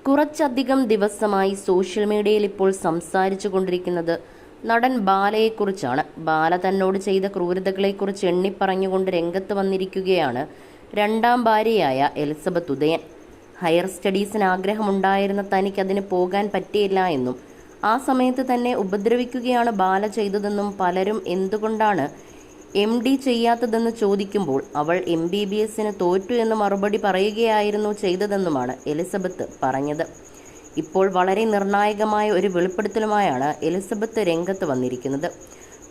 കുറച്ചധികം ദിവസമായി സോഷ്യൽ മീഡിയയിൽ ഇപ്പോൾ സംസാരിച്ചു കൊണ്ടിരിക്കുന്നത് നടൻ ബാലയെക്കുറിച്ചാണ്. ബാല തന്നോട് ചെയ്ത ക്രൂരതകളെക്കുറിച്ച് എണ്ണിപ്പറഞ്ഞുകൊണ്ട് രംഗത്ത് വന്നിരിക്കുകയാണ് രണ്ടാം ഭാര്യയായ എലിസബത്ത് ഉദയൻ. ഹയർ സ്റ്റഡീസിന് ആഗ്രഹമുണ്ടായിരുന്ന തനിക്ക് അതിന് പോകാൻ പറ്റിയില്ല എന്നും ആ സമയത്ത് തന്നെ ഉപദ്രവിക്കുകയാണ് ബാല ചെയ്തതെന്നും പലരും എന്തുകൊണ്ടാണ് MD ചെയ്യാത്തതെന്ന് ചോദിക്കുമ്പോൾ അവൾ MBBSന് തോറ്റു എന്ന് മറുപടി പറയുകയായിരുന്നു ചെയ്തതെന്നുമാണ് എലിസബത്ത് പറഞ്ഞത്. ഇപ്പോൾ വളരെ നിർണായകമായ ഒരു വെളിപ്പെടുത്തലുമായാണ് എലിസബത്ത് രംഗത്ത് വന്നിരിക്കുന്നത്.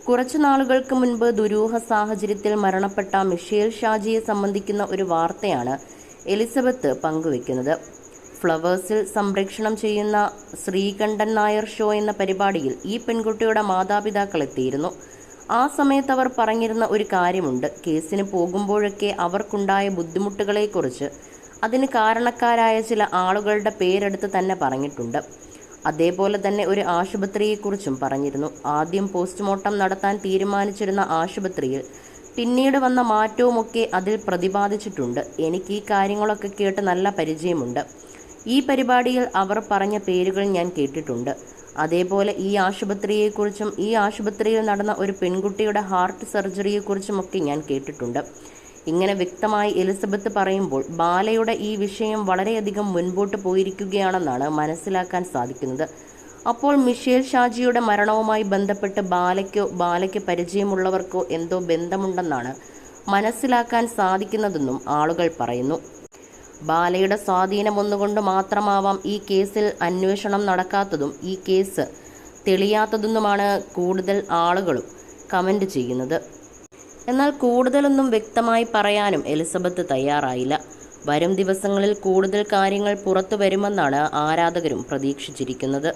കുറച്ചു നാളുകൾക്ക് മുൻപ് ദുരൂഹ സാഹചര്യത്തിൽ മരണപ്പെട്ട മിഷേൽ ഷാജിയെ സംബന്ധിക്കുന്ന ഒരു വാർത്തയാണ് എലിസബത്ത് പങ്കുവെക്കുന്നത്. ഫ്ലവേഴ്സിൽ സംപ്രേഷണം ചെയ്യുന്ന ശ്രീകണ്ഠൻ നായർ ഷോ എന്ന പരിപാടിയിൽ ഈ പെൺകുട്ടിയുടെ മാതാപിതാക്കൾ എത്തിയിരുന്നു. ആ സമയത്ത് അവർ പറഞ്ഞിരുന്ന ഒരു കാര്യമുണ്ട്. കേസിന് പോകുമ്പോഴൊക്കെ അവർക്കുണ്ടായ ബുദ്ധിമുട്ടുകളെക്കുറിച്ച് അതിന് കാരണക്കാരായ ചില ആളുകളുടെ പേരെടുത്ത് തന്നെ പറഞ്ഞിട്ടുണ്ട്. അതേപോലെ തന്നെ ഒരു ആശുപത്രിയെക്കുറിച്ചും പറഞ്ഞിരുന്നു. ആദ്യം പോസ്റ്റ്മോർട്ടം നടത്താൻ തീരുമാനിച്ചിരുന്ന ആശുപത്രിയിൽ പിന്നീട് വന്ന മാറ്റവുമൊക്കെ അതിൽ പ്രതിപാദിച്ചിട്ടുണ്ട്. എനിക്ക് ഈ കാര്യങ്ങളൊക്കെ കേട്ട് നല്ല പരിചയമുണ്ട്. ഈ പരിപാടിയിൽ അവർ പറഞ്ഞ പേരുകൾ ഞാൻ കേട്ടിട്ടുണ്ട്. അതേപോലെ ഈ ആശുപത്രിയെക്കുറിച്ചും ഈ ആശുപത്രിയിൽ നടന്ന ഒരു പെൺകുട്ടിയുടെ ഹാർട്ട് സർജറിയെക്കുറിച്ചുമൊക്കെ ഞാൻ കേട്ടിട്ടുണ്ട്. ഇങ്ങനെ വ്യക്തമായി എലിസബത്ത് പറയുമ്പോൾ ബാലയുടെ ഈ വിഷയം വളരെയധികം മുൻപോട്ട് പോയിരിക്കുകയാണെന്നാണ് മനസ്സിലാക്കാൻ സാധിക്കുന്നത്. അപ്പോൾ മിഷേൽ ഷാജിയുടെ മരണവുമായി ബന്ധപ്പെട്ട് ബാലയ്ക്ക് പരിചയമുള്ളവർക്കോ എന്തോ ബന്ധമുണ്ടെന്നാണ് മനസ്സിലാക്കാൻ സാധിക്കുന്നതെന്നും ആളുകൾ പറയുന്നു. ബാലയുടെ സ്വാധീനം ഒന്നുകൊണ്ട് മാത്രമാവാം ഈ കേസിൽ അന്വേഷണം നടക്കാത്തതും ഈ കേസ് തെളിയാത്തതെന്നുമാണ് കൂടുതൽ ആളുകളും കമന്റ് ചെയ്യുന്നത്. എന്നാൽ കൂടുതലൊന്നും വ്യക്തമായി പറയാനും എലിസബത്ത് തയ്യാറായില്ല. വരും ദിവസങ്ങളിൽ കൂടുതൽ കാര്യങ്ങൾ പുറത്തു വരുമെന്നാണ് ആരാധകരും പ്രതീക്ഷിച്ചിരിക്കുന്നത്.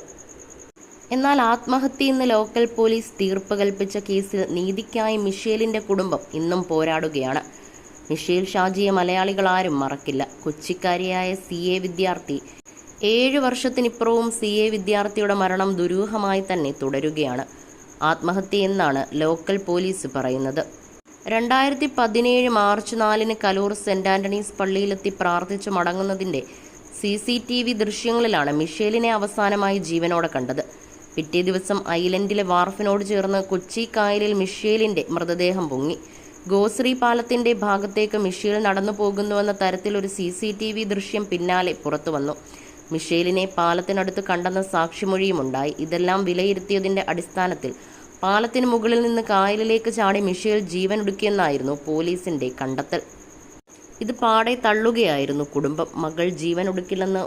എന്നാൽ ആത്മഹത്യയെന്ന് ലോക്കൽ പോലീസ് തീർപ്പ് കൽപ്പിച്ച കേസിൽ നീതിക്കായി മിഷേലിന്റെ കുടുംബം ഇന്നും പോരാടുകയാണ്. മിഷേൽ ഷാജിയെ മലയാളികൾ ആരും മറക്കില്ല. കൊച്ചിക്കാരിയായ CA വിദ്യാർത്ഥി 7 വർഷത്തിനിപ്പുറവും CA വിദ്യാർത്ഥിയുടെ മരണം ദുരൂഹമായി തന്നെ തുടരുകയാണ്. ആത്മഹത്യയെന്നാണ് ലോക്കൽ പോലീസ് പറയുന്നത്. 2017 മാർച്ച് 4 കലൂർ സെന്റ് ആന്റണീസ് പള്ളിയിലെത്തി പ്രാർത്ഥിച്ചു മടങ്ങുന്നതിന്റെ CCTV ദൃശ്യങ്ങളിലാണ് മിഷേലിനെ അവസാനമായി ജീവനോടെ കണ്ടത്. പിറ്റേ ദിവസം ഐലൻഡിലെ വാർഫിനോട് ചേർന്ന് കൊച്ചി കായലിൽ മിഷേലിന്റെ മൃതദേഹം പൊങ്ങി. ഗോശ്രീ പാലത്തിന്റെ ഭാഗത്തേക്ക് മിഷേൽ നടന്നു പോകുന്നുവെന്ന തരത്തിൽ ഒരു CCTV ദൃശ്യം പിന്നാലെ പുറത്തു വന്നു. മിഷേലിനെ പാലത്തിനടുത്ത് കണ്ടെന്ന സാക്ഷിമൊഴിയുമുണ്ടായി. ഇതെല്ലാം വിലയിരുത്തിയതിന്റെ അടിസ്ഥാനത്തിൽ പാലത്തിന് മുകളിൽ നിന്ന് കായലിലേക്ക് ചാടി മിഷേൽ ജീവൻ ഒടുക്കിയെന്നായിരുന്നു പോലീസിന്റെ കണ്ടെത്തൽ. ഇത് പാടെ തള്ളുകയായിരുന്നു കുടുംബം. മകൾ ജീവൻ ഒടുക്കില്ലെന്ന്